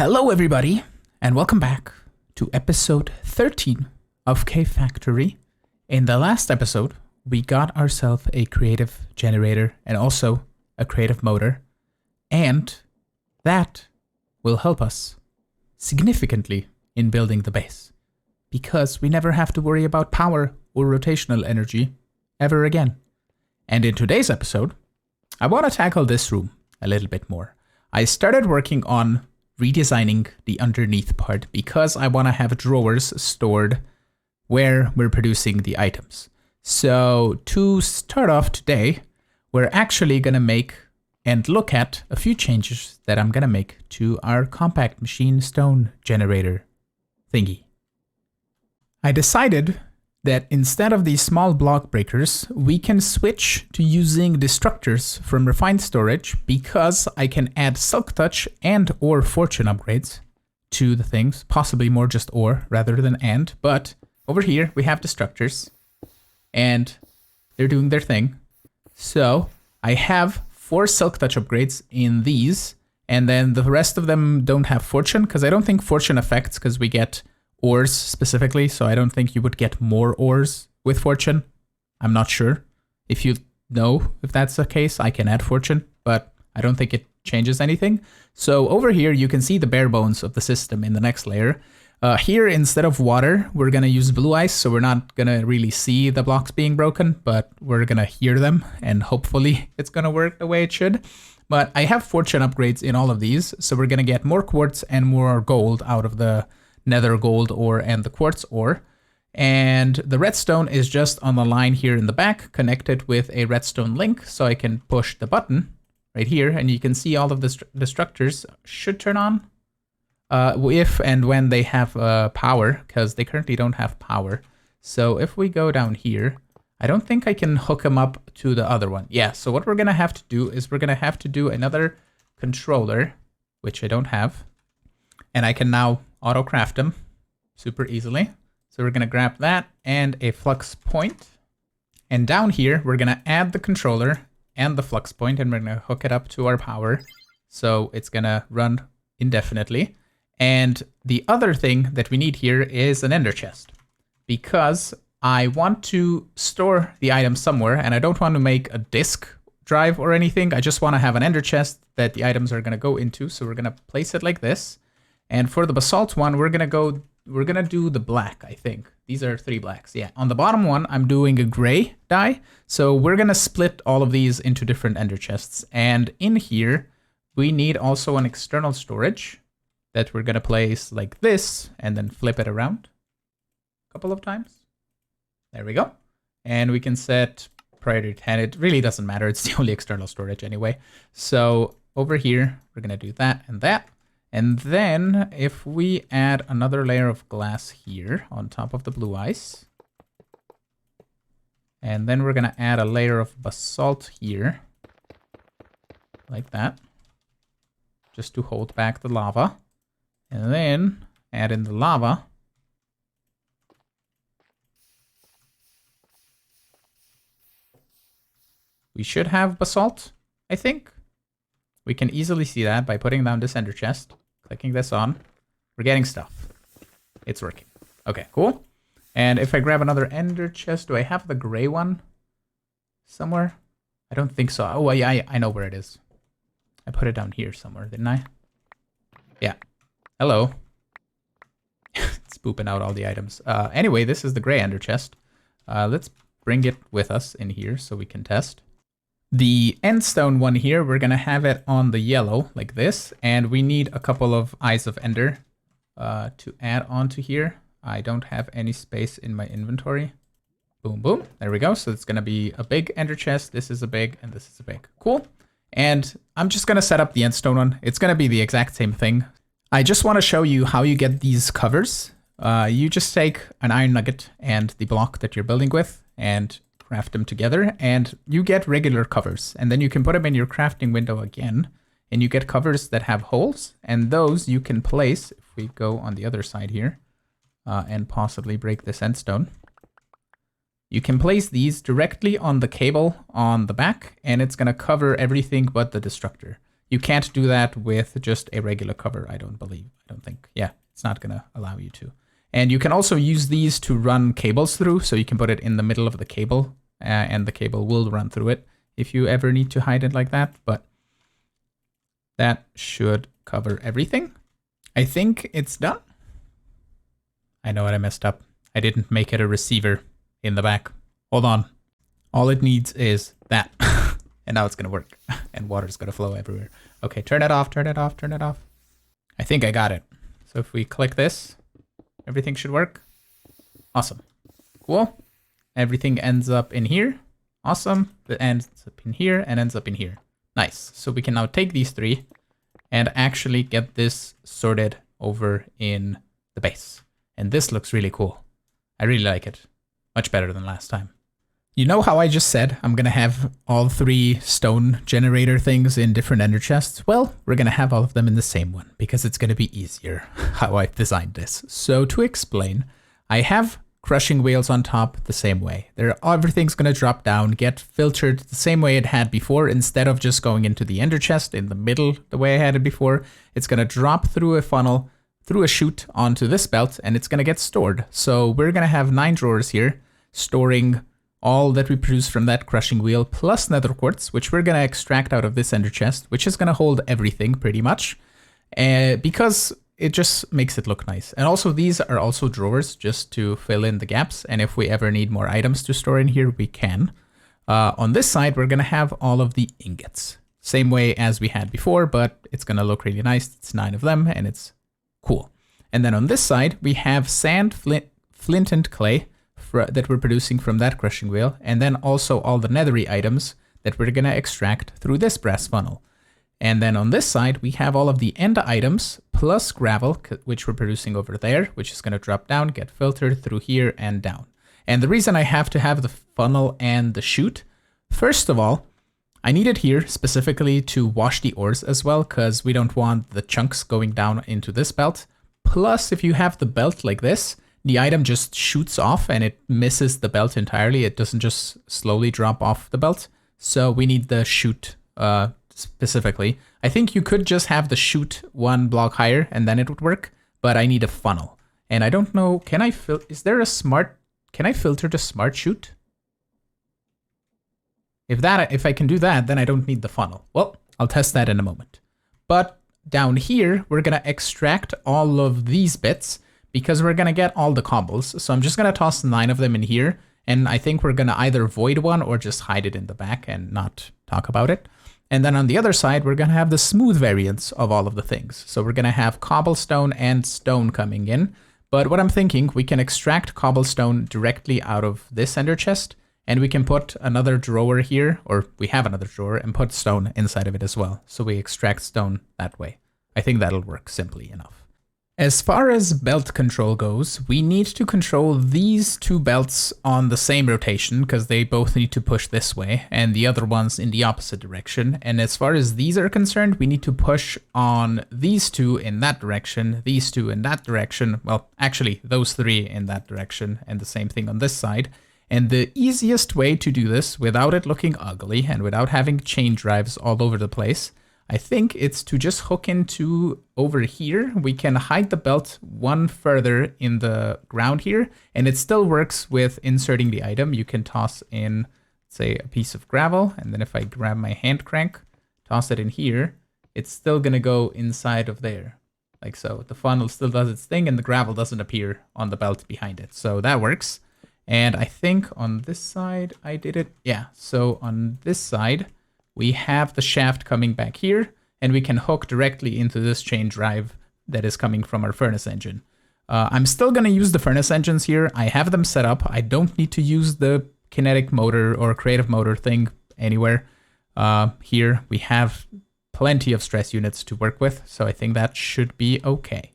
Hello everybody, and welcome back to episode 13 of Cave Factory. In the last episode, we got ourselves a creative generator and also a creative motor, and that will help us significantly in building the base, because we never have to worry about power or rotational energy ever again. And in today's episode, I want to tackle this room a little bit more. I started working on redesigning the underneath part because I want to have drawers stored where we're producing the items. So to start off today, we're actually going to make and look at a few changes that I'm going to make to our compact machine stone generator thingy. I decided that instead of these small block breakers, we can switch to using destructors from refined storage because I can add silk touch and or fortune upgrades to the things, possibly more just or rather than and, but over here we have destructors and they're doing their thing. So I have 4 silk touch upgrades in these, and then the rest of them don't have fortune because I don't think fortune affects because we get ores specifically, so I don't think you would get more ores with fortune. I'm not sure. If you know if that's the case, I can add fortune, but I don't think it changes anything. So over here, you can see the bare bones of the system in the next layer. Here, instead of water, we're going to use blue ice, so we're not going to really see the blocks being broken, but we're going to hear them, and hopefully it's going to work the way it should. But I have fortune upgrades in all of these, so we're going to get more quartz and more gold out of the nether gold ore and the quartz ore. And the redstone is just on the line here in the back, connected with a redstone link, so I can push the button right here, and you can see all of the destructors should turn on if and when they have power, because they currently don't have power. So if we go down here, I don't think I can hook them up to the other one. Yeah, so what we're gonna have to do is we're gonna have to do another controller, which I don't have, and I can now auto craft them super easily. So we're gonna grab that and a flux point. And down here, we're gonna add the controller and the flux point, and we're gonna hook it up to our power. So it's gonna run indefinitely. And the other thing that we need here is an ender chest, because I want to store the item somewhere and I don't want to make a disk drive or anything. I just wanna have an ender chest that the items are gonna go into. So we're gonna place it like this. And for the basalt one, we're gonna do the black, I think. These are 3 blacks, yeah. On the bottom one, I'm doing a gray dye. So we're gonna split all of these into different ender chests. And in here, we need also an external storage that we're gonna place like this and then flip it around a couple of times. There we go. And we can set priority 10. It really doesn't matter. It's the only external storage anyway. So over here, we're gonna do that and that. And then if we add another layer of glass here on top of the blue ice, and then we're gonna add a layer of basalt here, like that, just to hold back the lava, and then add in the lava. We should have basalt, I think. We can easily see that by putting down this ender chest. Clicking this on, we're getting stuff. It's working. Okay, cool. And if I grab another ender chest, do I have the gray one somewhere? I don't think so. Oh, yeah, I know where it is. I put it down here somewhere, didn't I? Yeah. Hello. It's pooping out all the items. Anyway, this is the gray ender chest. Let's bring it with us in here so we can test. The endstone one here, we're gonna have it on the yellow like this, and we need a couple of eyes of ender to add onto here. I don't have any space in my inventory. Boom, boom, there we go. So it's gonna be a big ender chest. This is a big, and this is a big. Cool. And I'm just gonna set up the endstone one. It's gonna be the exact same thing. I just wanna show you how you get these covers. You just take an iron nugget and the block that you're building with and craft them together, and you get regular covers, and then you can put them in your crafting window again, and you get covers that have holes, and those you can place, if we go on the other side here, and possibly break this endstone, you can place these directly on the cable on the back, and it's going to cover everything but the destructor. You can't do that with just a regular cover, I don't think. Yeah, it's not gonna allow you to. And you can also use these to run cables through, so you can put it in the middle of the cable, and the cable will run through it if you ever need to hide it like that, but that should cover everything. I think it's done. I know what I messed up. I didn't make it a receiver in the back. Hold on. All it needs is that. And now it's gonna work. And water's gonna flow everywhere. Okay, turn it off, turn it off, turn it off. I think I got it. So if we click this, everything should work. Awesome. Cool. Everything ends up in here. Awesome. It ends up in here and ends up in here. Nice. So we can now take these three and actually get this sorted over in the base. And this looks really cool. I really like it. Much better than last time. You know how I just said I'm going to have all 3 stone generator things in different ender chests? Well, we're going to have all of them in the same one because it's going to be easier how I've designed this. So to explain, I have crushing wheels on top the same way. Everything's going to drop down, get filtered the same way it had before. Instead of just going into the ender chest in the middle the way I had it before, it's going to drop through a funnel, through a chute onto this belt, and it's going to get stored. So we're going to have 9 drawers here storing all that we produce from that crushing wheel plus nether quartz, which we're going to extract out of this ender chest, which is going to hold everything pretty much, because it just makes it look nice. And also these are also drawers just to fill in the gaps, and if we ever need more items to store in here, we can. On this side, we're going to have all of the ingots. Same way as we had before, but it's going to look really nice. It's 9 of them, and it's cool. And then on this side, we have sand, flint and clay that we're producing from that crushing wheel, and then also all the nethery items that we're going to extract through this brass funnel. And then on this side, we have all of the end items plus gravel, which we're producing over there, which is going to drop down, get filtered through here and down. And the reason I have to have the funnel and the chute, first of all, I need it here specifically to wash the ores as well, because we don't want the chunks going down into this belt. Plus, if you have the belt like this, the item just shoots off and it misses the belt entirely. It doesn't just slowly drop off the belt. So we need the chute specifically. I think you could just have the chute 1 block higher and then it would work, but I need a funnel. And I don't know, can I filter the smart chute? If I can do that, then I don't need the funnel. Well, I'll test that in a moment. But down here, we're gonna extract all of these bits because we're gonna get all the cobbles. So I'm just gonna toss 9 of them in here, and I think we're gonna either void one or just hide it in the back and not talk about it. And then on the other side, we're gonna have the smooth variants of all of the things. So we're gonna have cobblestone and stone coming in. But what I'm thinking, we can extract cobblestone directly out of this ender chest, and we can put another drawer here, or we have another drawer, and put stone inside of it as well. So we extract stone that way. I think that'll work simply enough. As far as belt control goes, we need to control these 2 belts on the same rotation because they both need to push this way and the other ones in the opposite direction. And as far as these are concerned, we need to push on these 2 in that direction, these 2 in that direction. Well, actually those 3 in that direction, and the same thing on this side. And the easiest way to do this without it looking ugly and without having chain drives all over the place, I think it's to just hook into over here. We can hide the belt 1 further in the ground here, and it still works with inserting the item. You can toss in, say, a piece of gravel, and then if I grab my hand crank, toss it in here, it's still gonna go inside of there, like so. The funnel still does its thing, and the gravel doesn't appear on the belt behind it. So that works. And I think on this side, I did it. Yeah, so on this side, we have the shaft coming back here, and we can hook directly into this chain drive that is coming from our furnace engine. I'm still going to use the furnace engines here. I have them set up. I don't need to use the kinetic motor or creative motor thing anywhere. Here we have plenty of stress units to work with, so I think that should be okay.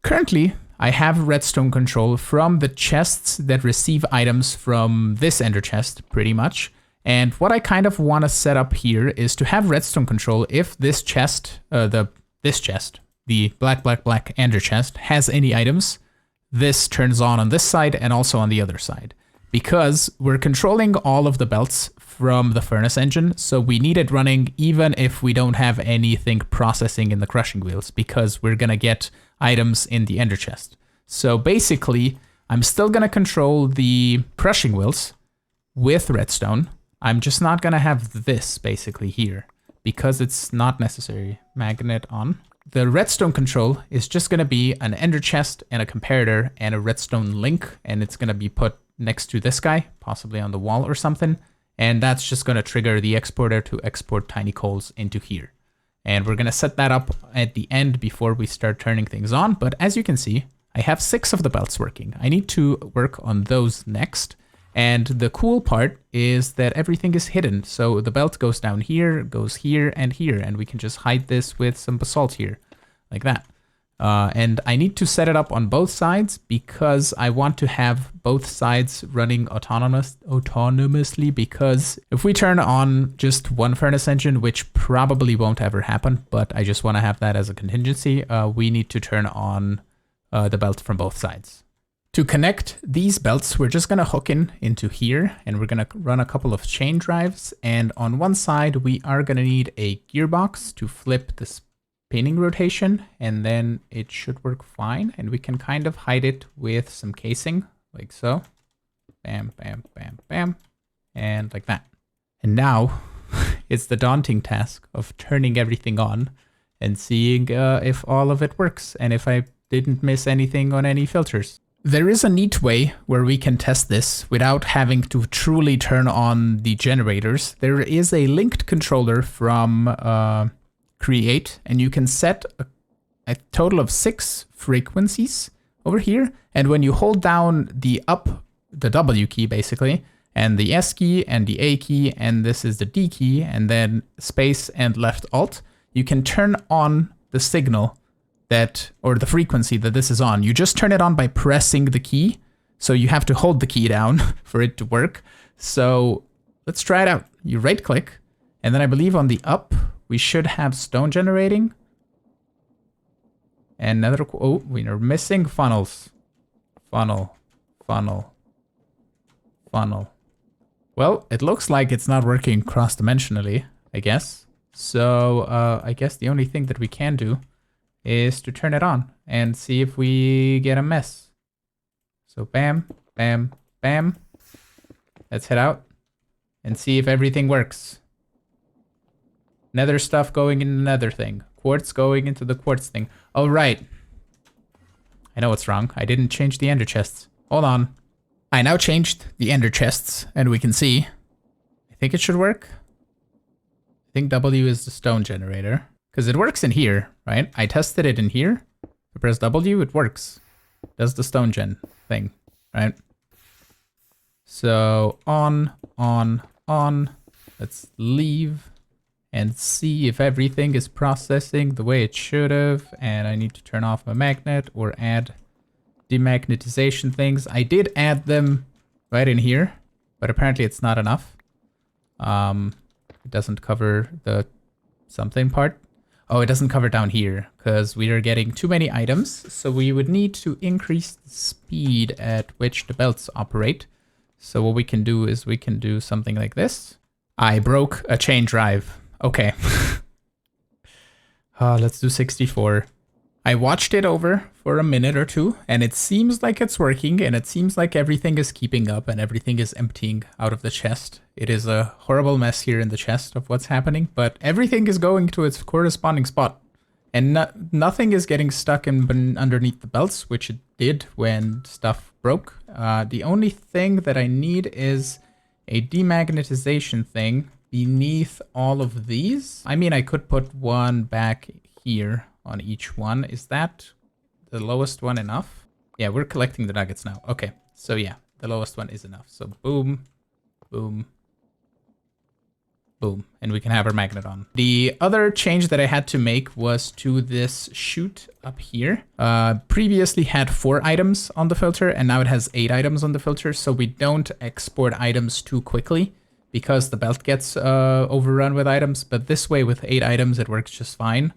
Currently, I have redstone control from the chests that receive items from this ender chest, pretty much. And what I kind of want to set up here is to have redstone control if this chest, the black ender chest, has any items. This turns on this side and also on the other side. because we're controlling all of the belts from the furnace engine. So we need it running even if we don't have anything processing in the crushing wheels, because we're going to get items in the ender chest. So basically, I'm still going to control the crushing wheels with redstone. I'm just not going to have this basically here because it's not necessary. Magnet on. The redstone control is just going to be an ender chest and a comparator and a redstone link, and it's going to be put next to this guy, possibly on the wall or something. And that's just going to trigger the exporter to export tiny coals into here. And we're going to set that up at the end before we start turning things on. But as you can see, I have 6 of the belts working. I need to work on those next. And the cool part is that everything is hidden. So the belt goes down here, goes here, and here. And we can just hide this with some basalt here, like that. And I need to set it up on both sides because I want to have both sides running autonomously, because if we turn on just one furnace engine, which probably won't ever happen, but I just want to have that as a contingency, we need to turn on the belt from both sides. To connect these belts, we're just going to hook into here, and we're going to run a couple of chain drives. And on one side, we are going to need a gearbox to flip the spinning rotation, and then it should work fine. And we can kind of hide it with some casing, like so. Bam, bam, bam, bam, and like that. And now it's the daunting task of turning everything on and seeing if all of it works and if I didn't miss anything on any filters. There is a neat way where we can test this without having to truly turn on the generators. There is a linked controller from Create, and you can set a total of 6 frequencies over here. And when you hold down the W key basically, and the S key and the A key, and this is the D key, and then space and left alt, you can turn on the signal or the frequency that this is on. You just turn it on by pressing the key. So you have to hold the key down for it to work. So let's try it out. You right click, and then I believe on the up, we should have stone generating. And another, oh, we are missing funnels. Funnel. Well, it looks like it's not working cross-dimensionally, I guess. So I guess the only thing that we can do is to turn it on and see if we get a mess. So bam, bam, bam. Let's head out and see if everything works. Nether stuff going in another thing. Quartz going into the quartz thing. Oh, right. I know what's wrong. I didn't change the ender chests. Hold on. I now changed the ender chests, and we can see. I think it should work. I think W is the stone generator. Because it works in here, right? I tested it in here. I press W, it works. Does the stone gen thing, right? So on. Let's leave and see if everything is processing the way it should have. And I need to turn off my magnet or add demagnetization things. I did add them right in here, but apparently it's not enough. It doesn't cover the something part. Oh, it doesn't cover down here because we are getting too many items. So we would need to increase the speed at which the belts operate. So what we can do is we can do something like this. I broke a chain drive. Okay. Let's do 64. I watched it over for a minute or two, and it seems like it's working, and it seems like everything is keeping up and everything is emptying out of the chest. It is a horrible mess here in the chest of what's happening, but everything is going to its corresponding spot. And nothing is getting stuck underneath the belts, which it did when stuff broke. The only thing that I need is a demagnetization thing beneath all of these. I mean, I could put one back here on each one. Is that the lowest one enough? Yeah, we're collecting the nuggets now. Okay, so yeah, the lowest one is enough. So boom, boom, boom, and we can have our magnet on. The other change that I had to make was to this chute up here. Previously had 4 items on the filter, and now it has 8 items on the filter, so we don't export items too quickly because the belt gets overrun with items. But this way, with 8 items, it works just fine.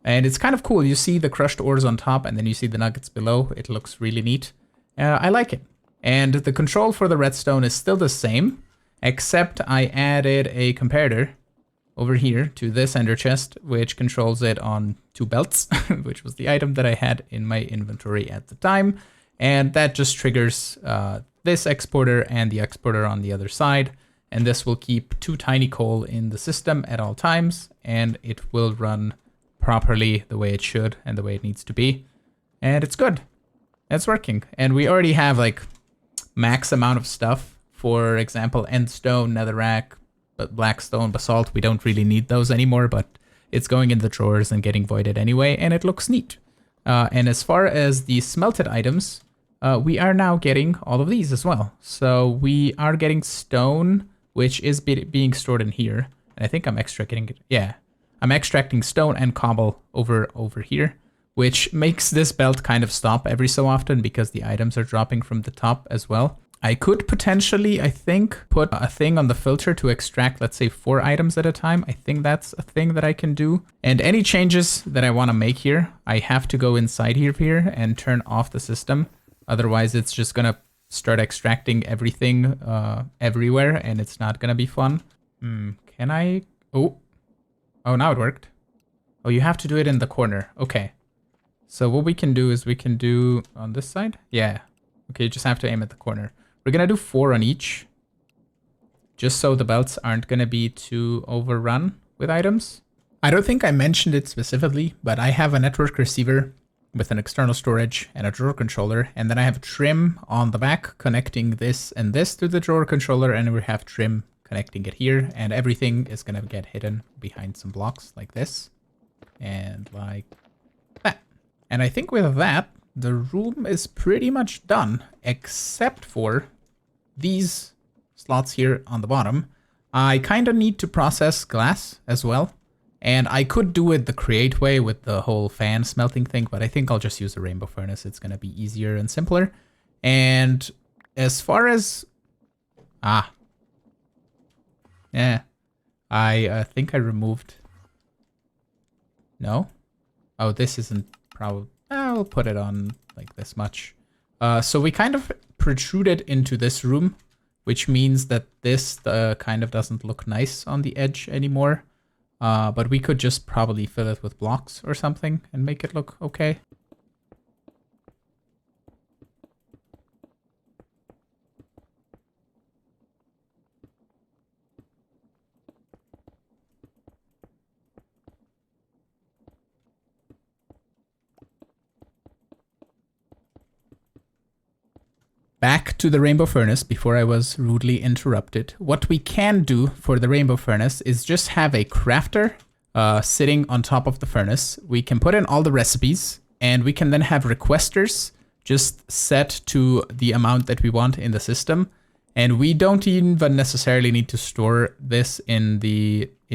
And it's kind of cool. You see the crushed ores on top, and then you see the nuggets below. It looks really neat. I like it. And the control for the redstone is still the same, except I added a comparator over here to this ender chest, which controls it on 2 belts, which was the item that I had in my inventory at the time. And that just triggers this exporter and the exporter on the other side. And this will keep 2 tiny coal in the system at all times, and it will run properly the way it should and the way it needs to be. And it's good. It's working. And we already have like max amount of stuff. For example, endstone, netherrack, but blackstone, basalt. We don't really need those anymore, but it's going in the drawers and getting voided anyway, and it looks neat. And as far as the smelted items, we are now getting all of these as well. So we are getting stone, which is being stored in here. And I think I'm extracting it. Yeah, I'm extracting stone and cobble over here, which makes this belt kind of stop every so often because the items are dropping from the top as well. I could potentially, I think, put a thing on the filter to extract, let's say, 4 items at a time. I think that's a thing that I can do. And any changes that I want to make here, I have to go inside here and turn off the system. Otherwise, it's just going to start extracting everything everywhere, and it's not going to be fun. Can I? Oh, now it worked. Oh, you have to do it in the corner. Okay. So what we can do is we can do on this side. Yeah. Okay, you just have to aim at the corner. We're going to do 4 on each, just so the belts aren't going to be too overrun with items. I don't think I mentioned it specifically, but I have a network receiver with an external storage and a drawer controller, and then I have trim on the back connecting this and this to the drawer controller, and we have trim connecting it here, and everything is going to get hidden behind some blocks like this and like that. And I think with that, the room is pretty much done, except for these slots here on the bottom. I kind of need to process glass as well. And I could do it the create way with the whole fan smelting thing, but I think I'll just use a rainbow furnace. It's going to be easier and simpler. And as far as... yeah. I think I removed... No? Oh, this isn't probably... I'll put it on like this much. So we kind of protruded into this room, which means that this kind of doesn't look nice on the edge anymore. But we could just probably fill it with blocks or something and make it look okay. Back to the rainbow furnace before I was rudely interrupted. What we can do for the rainbow furnace is just have a crafter sitting on top of the furnace. We can put in all the recipes, and we can then have requesters just set to the amount that we want in the system. And we don't even necessarily need to store this in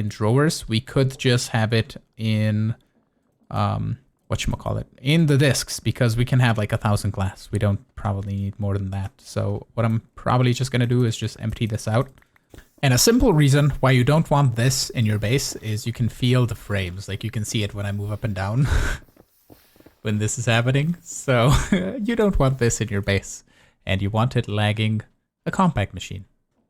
drawers. We could just have it in whatchamacallit, in the disks, because we can have like 1,000 glass. We don't probably need more than that. So what I'm probably just going to do is just empty this out. And a simple reason why you don't want this in your base is you can feel the frames. Like you can see it when I move up and down when this is happening. So you don't want this in your base, and you want it lagging a compact machine.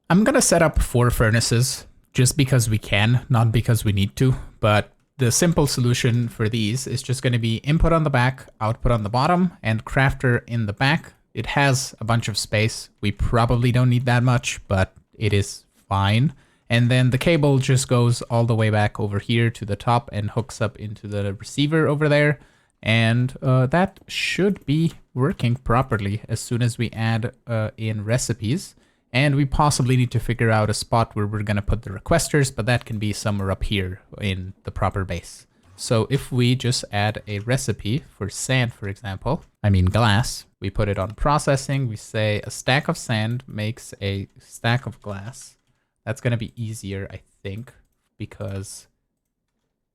I'm going to set up 4 furnaces just because we can, not because we need to, but the simple solution for these is just going to be input on the back, output on the bottom, and crafter in the back. It has a bunch of space. We probably don't need that much, but it is fine. And then the cable just goes all the way back over here to the top and hooks up into the receiver over there. And that should be working properly as soon as we add in recipes. And we possibly need to figure out a spot where we're going to put the requesters, but that can be somewhere up here in the proper base. So if we just add a recipe for sand, for example, glass, we put it on processing, we say a stack of sand makes a stack of glass. That's going to be easier, I think, because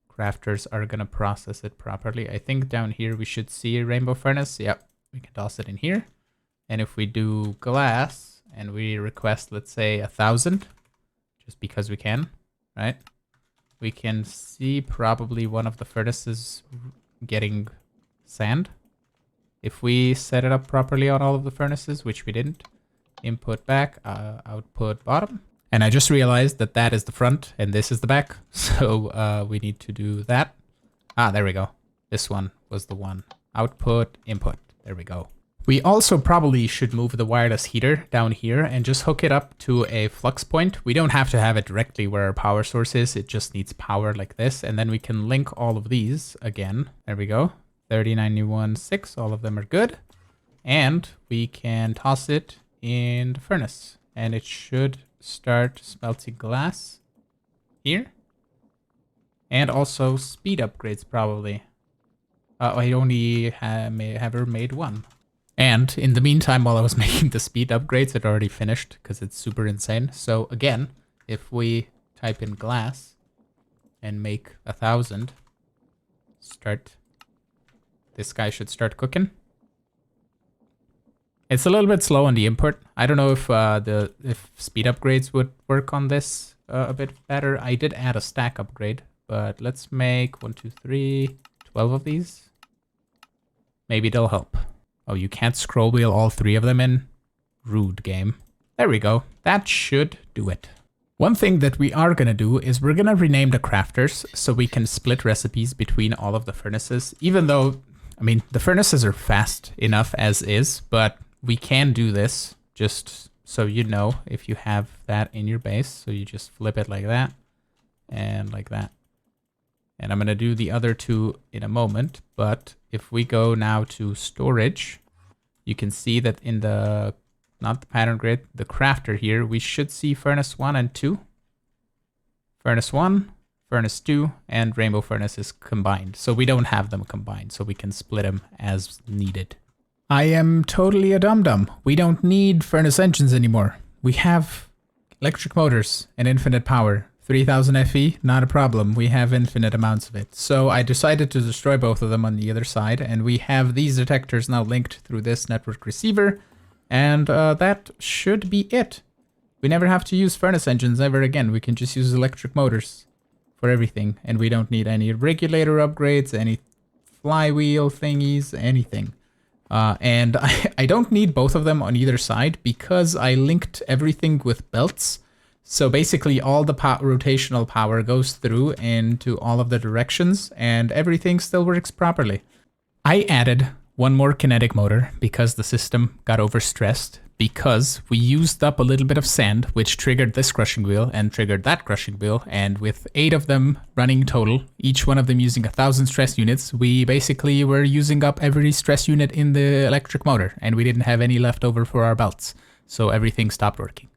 crafters are going to process it properly. I think down here we should see a rainbow furnace. Yep, we can toss it in here. And if we do glass, and we request, let's say, 1,000, just because we can, right? We can see probably one of the furnaces getting sand. If we set it up properly on all of the furnaces, which we didn't, input back, output bottom. And I just realized that that is the front and this is the back. So we need to do that. Ah, there we go. This one was the one. Output, input. There we go. We also probably should move the wireless heater down here and just hook it up to a flux point. We don't have to have it directly where our power source is. It just needs power like this. And then we can link all of these again. There we go. 3091.6. All of them are good. And we can toss it in the furnace. And it should start smelting glass here. And also speed upgrades probably. I only have ever made one. And in the meantime, while I was making the speed upgrades, it already finished because it's super insane. So again, if we type in glass and make 1,000, this guy should start cooking. It's a little bit slow on the input. I don't know if speed upgrades would work on this a bit better. I did add a stack upgrade, but let's make 1, 2, 3, 12 of these. Maybe they'll help. Oh, you can't scroll wheel all 3 of them in? Rude game. There we go. That should do it. One thing that we are going to do is we're going to rename the crafters so we can split recipes between all of the furnaces. Even though, I mean, the furnaces are fast enough as is, but we can do this just so you know if you have that in your base. So you just flip it like that and like that. And I'm going to do the other 2 in a moment. But if we go now to storage, you can see that in the, not the pattern grid, the crafter here, we should see furnace 1 and 2. Furnace 1, furnace 2, and rainbow furnaces combined. So we don't have them combined, so we can split them as needed. I am totally a dum-dum. We don't need furnace engines anymore. We have electric motors and infinite power. 3000 FE, not a problem. We have infinite amounts of it. So I decided to destroy both of them on the other side, and we have these detectors now linked through this network receiver, and that should be it. We never have to use furnace engines ever again. We can just use electric motors for everything, and we don't need any regulator upgrades, any flywheel thingies, anything. And I don't need both of them on either side because I linked everything with belts. So basically all the rotational power goes through into all of the directions and everything still works properly. I added one more kinetic motor because the system got overstressed because we used up a little bit of sand, which triggered this crushing wheel and triggered that crushing wheel. And with 8 of them running total, each one of them using 1,000 stress units, we basically were using up every stress unit in the electric motor and we didn't have any left over for our belts. So everything stopped working.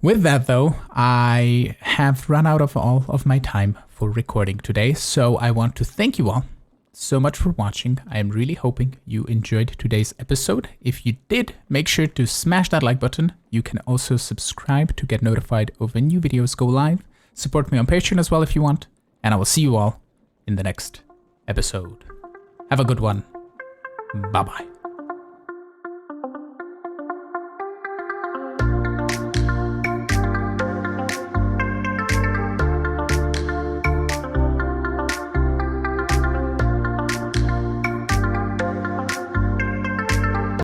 With that though, I have run out of all of my time for recording today, so I want to thank you all so much for watching. I am really hoping you enjoyed today's episode. If you did, make sure to smash that like button. You can also subscribe to get notified of when new videos go live. Support me on Patreon as well if you want, and I will see you all in the next episode. Have a good one. Bye-bye.